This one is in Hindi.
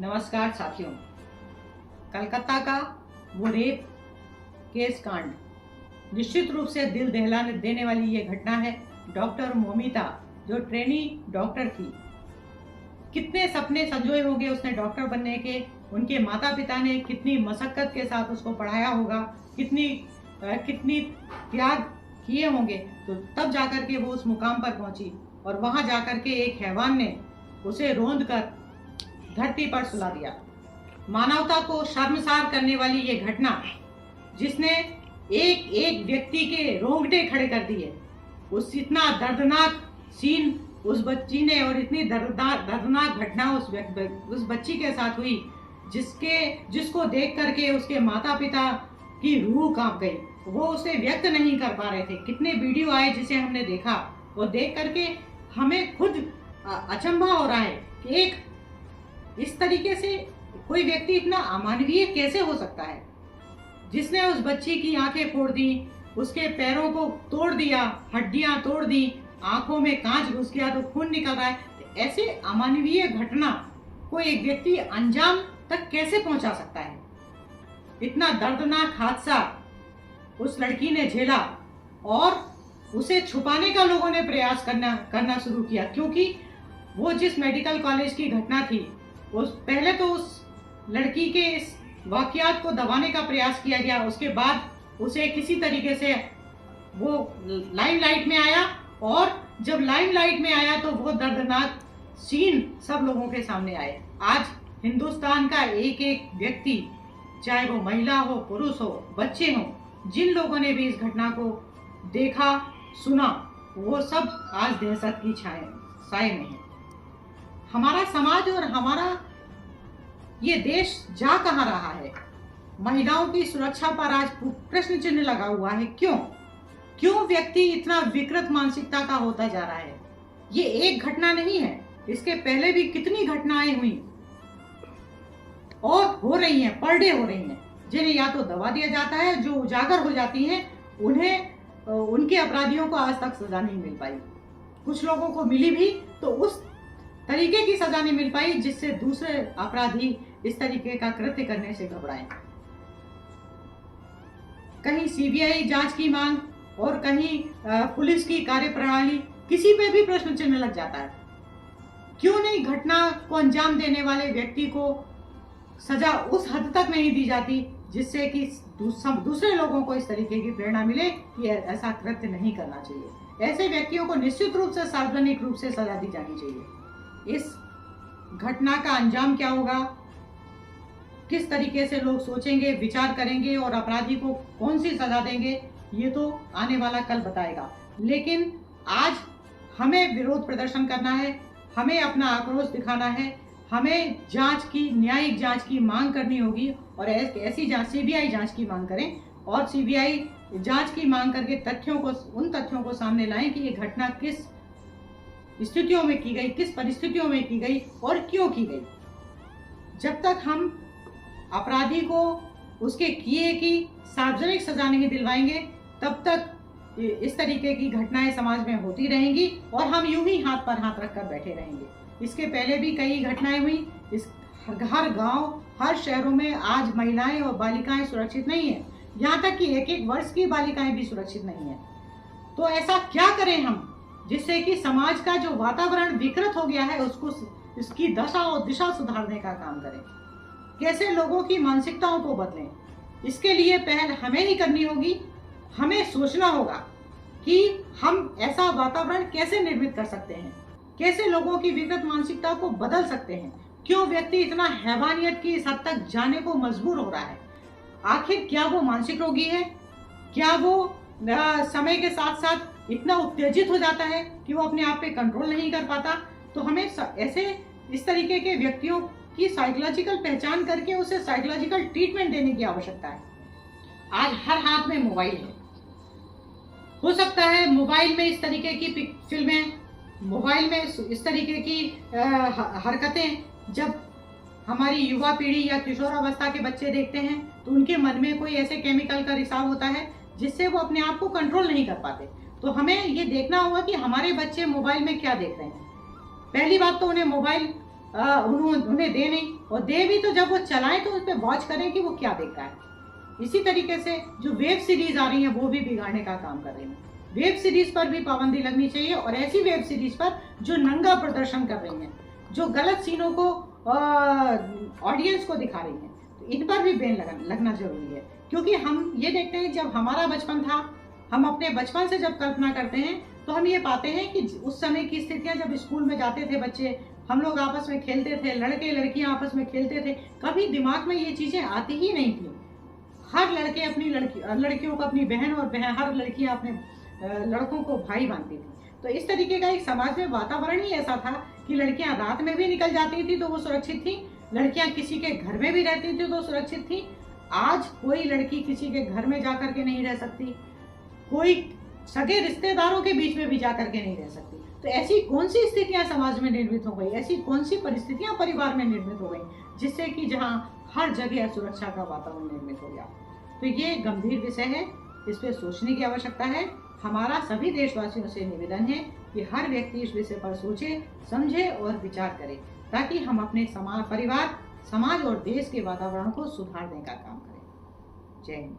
नमस्कार साथियों। कलकत्ता का वो रेप केस कांड निश्चित रूप से दिल दहला देने वाली ये घटना है। डॉक्टर मोमिता जो ट्रेनी डॉक्टर थी, कितने सपने संजोए होंगे उसने डॉक्टर बनने के। उनके माता पिता ने कितनी मशक्कत के साथ उसको पढ़ाया होगा, कितनी त्याग किए होंगे, तो तब जाकर के वो उस मुकाम पर पहुंची। और वहां जाकर के एक हैवान ने उसे रौंद कर धरती पर सुला दिया। मानवता को शर्मसार करने वाली ये घटना, जिसने एक एक व्यक्ति के रोंगटे खड़े कर दिए। उस इतना दर्दनाक सीन उस बच्ची ने, और इतनी दर्दनाक घटना उस बच्ची के साथ हुई, जिसको देख करके उसके माता पिता की रूह कांप गई। वो उसे व्यक्त नहीं कर पा रहे थे। कितने वीडियो आए जिसे हमने देखा, वो देख करके हमें खुद अचंभा हो रहा है कि एक इस तरीके से कोई व्यक्ति इतना अमानवीय कैसे हो सकता है, जिसने उस बच्ची की आंखें फोड़ दी, उसके पैरों को तोड़ दिया, हड्डियां तोड़ दी, आंखों में कांच घुस गया तो खून निकल रहा है। तो ऐसे अमानवीय घटना को एक व्यक्ति अंजाम तक कैसे पहुंचा सकता है। इतना दर्दनाक हादसा उस लड़की ने झेला और उसे छुपाने का लोगों ने प्रयास करना शुरू किया, क्योंकि वो जिस मेडिकल कॉलेज की घटना थी, पहले तो उस लड़की के इस वाकयात को दबाने का प्रयास किया गया। उसके बाद उसे किसी तरीके से वो लाइमलाइट में आया, और जब लाइमलाइट में आया तो वो दर्दनाक सीन सब लोगों के सामने आए। आज हिंदुस्तान का एक एक व्यक्ति, चाहे वो महिला हो, पुरुष हो, बच्चे हो, जिन लोगों ने भी इस घटना को देखा सुना, वो सब आज दहशत की साए में है। हमारा समाज और हमारा ये देश जा कहाँ रहा है। महिलाओं की सुरक्षा पर आज प्रश्न चिन्ह लगा हुआ है। क्यों व्यक्ति इतना विकृत मानसिकता का होता जा रहा है। ये एक घटना नहीं है, इसके पहले भी कितनी घटनाएं हुई और हो रही हैं, पर डे हो रही हैं, जिन्हें या तो दबा दिया जाता है, जो उजागर हो जाती हैं, उनके अपराधियों को आज तक सजा नहीं मिल पाई। कुछ लोगों को मिली भी तो उस तरीके की सजा नहीं मिल पाई जिससे दूसरे अपराधी इस तरीके का कृत्य करने से घबराएं। कहीं सीबीआई जांच की मांग और कहीं पुलिस की कार्यप्रणाली, किसी पे भी प्रश्न चिन्ह लग जाता है। क्यों नहीं घटना को अंजाम देने वाले व्यक्ति को सजा उस हद तक नहीं दी जाती जिससे कि दूसरे लोगों को इस तरीके की प्रेरणा मिले कि ऐसा कृत्य नहीं करना चाहिए। ऐसे व्यक्तियों को निश्चित रूप से सार्वजनिक रूप से सजा दी जानी चाहिए। इस घटना का अंजाम क्या होगा, किस तरीके से लोग सोचेंगे, विचार करेंगे और अपराधी को कौन सी सजा देंगे, ये तो आने वाला कल बताएगा। लेकिन आज हमें विरोध प्रदर्शन करना है, हमें अपना आक्रोश दिखाना है, हमें न्यायिक जांच की मांग करनी होगी। और ऐसी जांच, सीबीआई जांच की मांग करें, और सीबीआई जांच की मांग करके उन तथ्यों को सामने लाएं कि ये घटना किस स्थितियों में की गई, किस परिस्थितियों में की गई और क्यों की गई। जब तक हम अपराधी को उसके किए की सार्वजनिक सजा नहीं दिलवाएंगे, तब तक इस तरीके की घटनाएं समाज में होती रहेंगी और हम यूं ही हाथ पर हाथ रखकर बैठे रहेंगे। इसके पहले भी कई घटनाएं हुई। हर गांव, हर शहरों में आज महिलाएं और बालिकाएं सुरक्षित नहीं है। यहाँ तक कि एक एक वर्ष की बालिकाएं भी सुरक्षित नहीं है। तो ऐसा क्या करें हम जिससे कि समाज का जो वातावरण विकृत हो गया है, इसकी दशा और दिशा सुधारने का काम करें। कैसे लोगों की मानसिकताओं को बदलें, इसके लिए पहल हमें ही करनी होगी। हमें सोचना होगा कि हम ऐसा वातावरण कैसे निर्मित कर सकते हैं, कैसे लोगों की विकृत मानसिकता को बदल सकते हैं। क्यों व्यक्ति इतना हैवानियत की इस हद तक जाने को मजबूर हो रहा है। आखिर क्या वो मानसिक रोगी है? क्या वो समय के साथ साथ इतना उत्तेजित हो जाता है कि वो अपने आप पे कंट्रोल नहीं कर पाता? तो हमें इस तरीके के व्यक्तियों की साइकोलॉजिकल पहचान करके उसे साइकोलॉजिकल ट्रीटमेंट देने की आवश्यकता है। आज हर हाथ में मोबाइल है। हो सकता है मोबाइल में इस तरीके की फिल्में, मोबाइल में इस तरीके की हरकतें जब हमारी युवा पीढ़ी या किशोरावस्था के बच्चे देखते हैं, तो उनके मन में कोई ऐसे केमिकल का रिसाव होता है जिससे वो अपने आप को कंट्रोल नहीं कर पाते। तो हमें ये देखना होगा कि हमारे बच्चे मोबाइल में क्या देख रहे हैं। पहली बात तो उन्हें मोबाइल उन्हें दे नहीं। और दे भी तो जब वो चलाएं तो उस पर वॉच करें कि वो क्या देख रहा है। इसी तरीके से जो वेब सीरीज आ रही हैं वो भी बिगाड़ने का काम कर रही हैं। वेब सीरीज पर भी पाबंदी लगनी चाहिए, और ऐसी वेब सीरीज पर जो नंगा प्रदर्शन कर रही हैं, जो गलत सीनों को ऑडियंस को दिखा रही हैं, तो इन पर भी बैन लगना जरूरी है। क्योंकि हम ये देखते हैं, जब हमारा बचपन था, हम अपने बचपन से जब कल्पना करते हैं तो हम ये पाते हैं कि उस समय की स्थितियां, जब स्कूल में जाते थे बच्चे, हम लोग आपस में खेलते थे, लड़के लड़कियां आपस में खेलते थे, कभी दिमाग में ये चीजें आती ही नहीं थी। हर लड़के अपनी लड़कियों को अपनी बहन, और हर लड़कियां अपने लड़कों को भाई मानती थी। तो इस तरीके का एक समाज में वातावरण ही ऐसा था कि लड़कियां रात में भी निकल जाती थी तो वो सुरक्षित थी, लड़कियां किसी के घर में भी रहती थी तो सुरक्षित थी। आज कोई लड़की किसी के घर में जाकर के नहीं रह सकती, कोई सगे रिश्तेदारों के बीच में भी जाकर के नहीं रह सकती। तो ऐसी कौन सी स्थितियां समाज में निर्मित हो गई, ऐसी कौन सी परिस्थितियां परिवार में निर्मित हो गई जिससे कि जहां हर जगह सुरक्षा का वातावरण निर्मित हो गया। तो ये गंभीर विषय है, इस पे सोचने की आवश्यकता है। हमारा सभी देशवासियों से निवेदन है कि हर व्यक्ति इस विषय पर सोचे, समझे और विचार करे, ताकि हम अपने परिवार, समाज और देश के वातावरण को सुधारने का काम करें। जय हिंद।